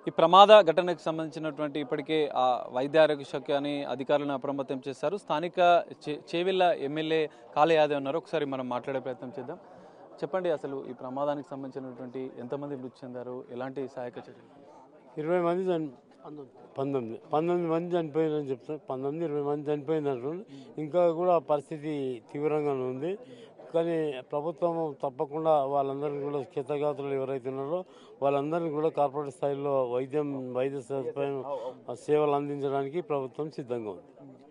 ఈ ప్రమాద ఘటనకు సంబంధించినటువంటి ఇప్పటికే వైద్య ఆరోగ్య శాఖ అని అధికారులను అప్రమత్తం చేశారు. స్థానిక చేవెళ్ల ఎమ్మెల్యే కాళే యాదవ్ ఉన్నారు. ఒకసారి మనం మాట్లాడే ప్రయత్నం చేద్దాం. చెప్పండి, అసలు ఈ ప్రమాదానికి సంబంధించినటువంటి ఎంతమంది మృతి చెందారు, ఎలాంటి సహాయక చర్యలు? 20 మంది 19 మంది చనిపోయిందని చెప్తారు. 19-20 మంది చనిపోయిందంటు. ఇంకా కూడా పరిస్థితి తీవ్రంగానే ఉంది. కానీ ప్రభుత్వం తప్పకుండా వాళ్ళందరినీ కూడా క్షతగాత్రులు ఎవరైతే ఉన్నారో వాళ్ళందరినీ కూడా కార్పొరేట్ స్థాయిలో వైద్య సదుపాయం సేవలు అందించడానికి ప్రభుత్వం సిద్ధంగా ఉంది.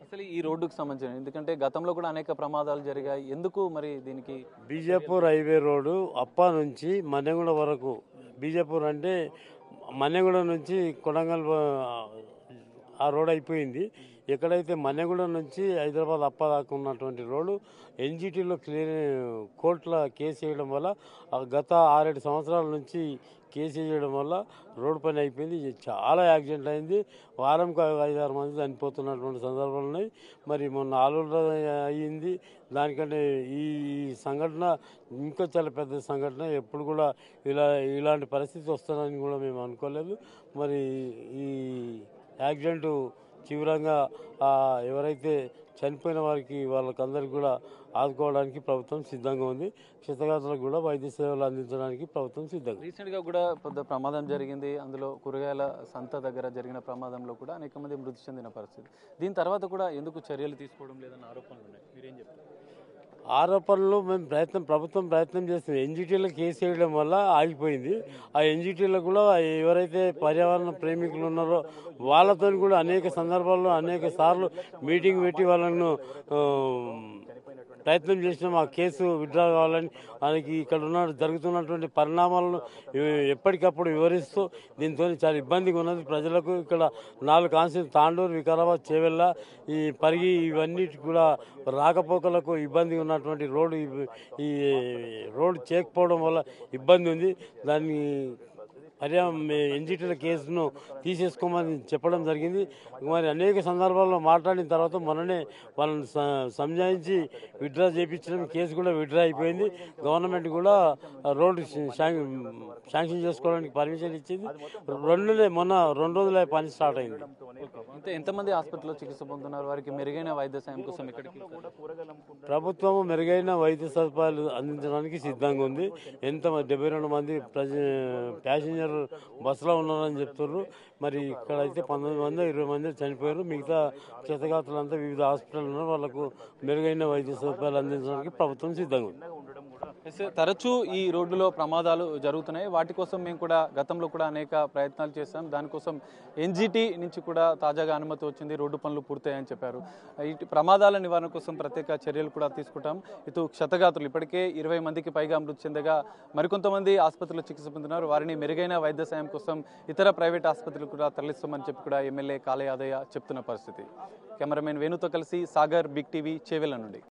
అసలు ఈ రోడ్డుకు సంబంధించిన, ఎందుకంటే గతంలో కూడా అనేక ప్రమాదాలు జరిగాయి, ఎందుకు మరి దీనికి? బీజాపూర్ హైవే రోడ్డు అప్పా నుంచి మన్నెగూడ వరకు, బీజాపూర్ అంటే మన్నెగూడ నుంచి కొడంగల్ ఆ రోడ్ అయిపోయింది. ఎక్కడైతే మన్నెగూడ నుంచి హైదరాబాద్ అప్ప దాకా ఉన్నటువంటి రోడ్డు ఎన్జిటీలో కోర్టులో కేసు వేయడం వల్ల గత 6-7 సంవత్సరాల నుంచి కేసు వేయడం వల్ల రోడ్డు పని అయిపోయింది. చాలా యాక్సిడెంట్ అయింది. వారంకి 5-6 మంది చనిపోతున్నటువంటి సందర్భాలు ఉన్నాయి. మరి మొన్న ఆలూరులో అయ్యింది. దానికంటే ఈ సంఘటన ఇంకా చాలా పెద్ద సంఘటన. ఎప్పుడు కూడా ఇలాంటి పరిస్థితి వస్తుందని కూడా మేము అనుకోలేదు. మరి ఈ యాక్సిడెంట్ తీవ్రంగా ఎవరైతే చనిపోయిన వారికి వాళ్ళకందరికీ కూడా ఆదుకోవడానికి ప్రభుత్వం సిద్ధంగా ఉంది. క్షతగాత్రులకు కూడా వైద్య సేవలు అందించడానికి ప్రభుత్వం సిద్ధంగా. రీసెంట్గా కూడా పెద్ద ప్రమాదం జరిగింది. అందులో కూరగాయల సంత దగ్గర జరిగిన ప్రమాదంలో కూడా అనేక మంది మృతి చెందిన పరిస్థితి. దీని తర్వాత కూడా ఎందుకు చర్యలు తీసుకోవడం లేదన్న ఆరోపణలు ఉన్నాయి. మీరేం చెప్తారు? ఆరోపణలు మేము ప్రభుత్వం ప్రయత్నం చేస్తుంది. ఎన్జిటీలో కేసు వేయడం వల్ల ఆగిపోయింది. ఆ ఎన్జిటీలో కూడా ఎవరైతే పర్యావరణ ప్రేమికులు ఉన్నారో వాళ్ళతో కూడా అనేక సందర్భాల్లో అనేక సార్లు మీటింగ్ పెట్టి వాళ్ళను ప్రయత్నం చేసినాం. ఆ కేసు విత్డ్రా కావాలని మనకి ఇక్కడ జరుగుతున్నటువంటి పరిణామాలను ఎప్పటికప్పుడు వివరిస్తూ దీంతో చాలా ఇబ్బందిగా ఉన్నది ప్రజలకు. ఇక్కడ 4 కాన్స్టిట్యూన్సీ తాండూరు, వికారాబాద్, చేవెళ్ళ, ఈ పరిగి ఇవన్నీ కూడా రాకపోకలకు ఇబ్బంది ఉన్నటువంటి రోడ్డు. ఈ రోడ్డు చేయకపోవడం వల్ల ఇబ్బంది ఉంది. దాన్ని ఎన్జిటీల కేసును తీసేసుకోమని చెప్పడం జరిగింది. మరి అనేక సందర్భాల్లో మాట్లాడిన తర్వాత మొన్ననే వాళ్ళని సంజాయించి విత్డ్రా చేయించడం, కేసు కూడా విత్డ్రా అయిపోయింది. గవర్నమెంట్ కూడా రోడ్డు శాంక్షన్ చేసుకోవడానికి పర్మిషన్ ఇచ్చింది. మొన్న 2 రోజులే పని స్టార్ట్ అయింది. ఎంతమంది హాస్పిటల్లో చికిత్స పొందుతున్నారు? వారికి మెరుగైన వైద్య సాయం కోసం ఇక్కడికి ప్రభుత్వం మెరుగైన వైద్య సదుపాయాలు అందించడానికి సిద్ధంగా ఉంది. 72 మంది ప్యాసింజర్ బస్సులో ఉన్నారని చెప్తున్నారు. మరి ఇక్కడ అయితే 19 మంది 20 మంది చనిపోయారు. మిగతా క్షతగాత్రులంతా వివిధ హాస్పిటల్ ఉన్నారు. వాళ్ళకు మెరుగైన వైద్య సదుపాయాలు అందించడానికి ప్రభుత్వం సిద్ధంగా ఉంది. తరచూ ఈ రోడ్డులో ప్రమాదాలు జరుగుతున్నాయి. వాటి కోసం మేము కూడా గతంలో కూడా అనేక ప్రయత్నాలు చేశాం. దానికోసం ఎన్జిటి నుంచి కూడా తాజాగా అనుమతి వచ్చింది. రోడ్డు పనులు పూర్తయ్యాయని చెప్పారు. ఇటు ప్రమాదాల నివారణ కోసం ప్రత్యేక చర్యలు కూడా తీసుకుంటాం. ఇటు క్షతగాత్రులు ఇప్పటికే 20 మందికి పైగా మృతి చెందగా మరికొంతమంది ఆసుపత్రిలో చికిత్స పొందుతున్నారు. వారిని మెరుగైన వైద్య సాయం కోసం ఇతర ప్రైవేట్ ఆసుపత్రులు కూడా తరలిస్తామని చెప్పి కూడా ఎమ్మెల్యే కాళే యాదవ్ చెప్తున్న పరిస్థితి. కెమెరామెన్ వేణుతో కలిసి సాగర్, బిగ్ టీవీ, చేవెళ్ల నుండి.